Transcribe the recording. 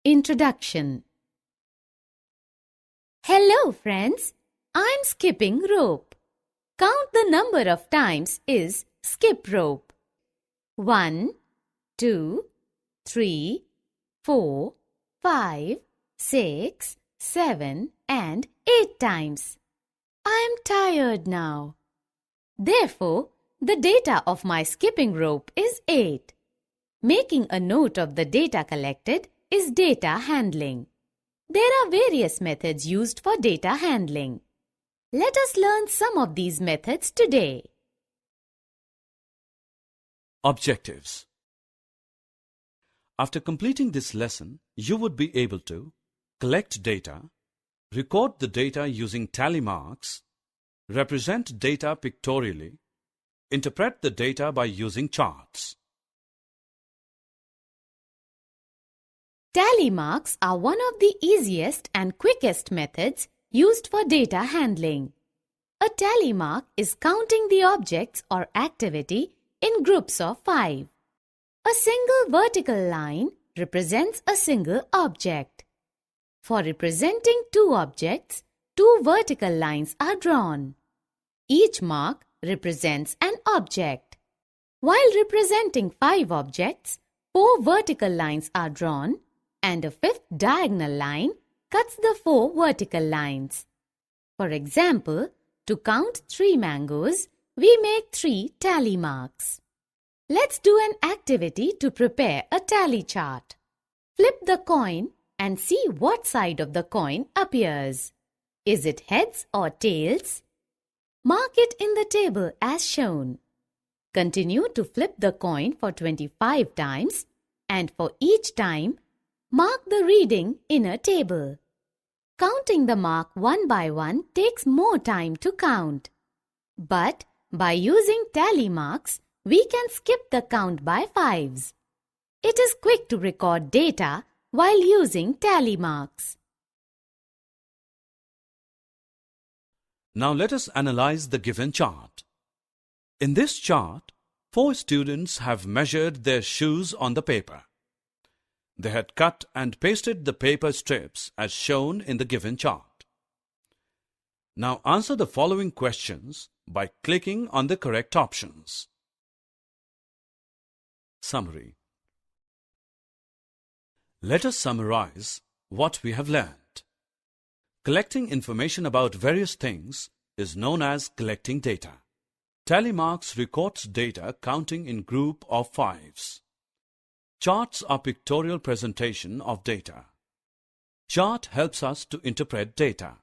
Introduction. Hello friends, I'm skipping rope. Count the number of times is skip rope. 1, 2, 3, 4, 5, 6, 7 and 8 times. I'm tired now. Therefore, the data of my skipping rope is 8. Making a note of the data collected is data handling. There are various methods used for data handling. Let us learn some of these methods today. Objectives. After completing this lesson, you would be able to collect data, record the data using tally marks, represent data pictorially, interpret the data by using charts. Tally marks are one of the easiest and quickest methods used for data handling. A tally mark is counting the objects or activity in groups of 5. A single vertical line represents a single object. For representing 2 objects, 2 vertical lines are drawn. Each mark represents an object. While representing 5 objects, 4 vertical lines are drawn and a 5th diagonal line cuts the 4 vertical lines. For example, to count 3 mangoes, we make 3 tally marks. Let's do an activity to prepare a tally chart. Flip the coin and see what side of the coin appears. Is it heads or tails? Mark it in the table as shown. Continue to flip the coin for 25 times and for each time, mark the reading in a table. Counting the mark one by one takes more time to count. But by using tally marks, we can skip the count by 5s. It is quick to record data while using tally marks. Now let us analyze the given chart. In this chart, 4 students have measured their shoes on the paper. They had cut and pasted the paper strips as shown in the given chart. Now answer the following questions by clicking on the correct options. Summary. Let us summarize what we have learned. Collecting information about various things is known as collecting data. Tally marks records data counting in group of 5s. Charts are pictorial presentation of data. Chart helps us to interpret data.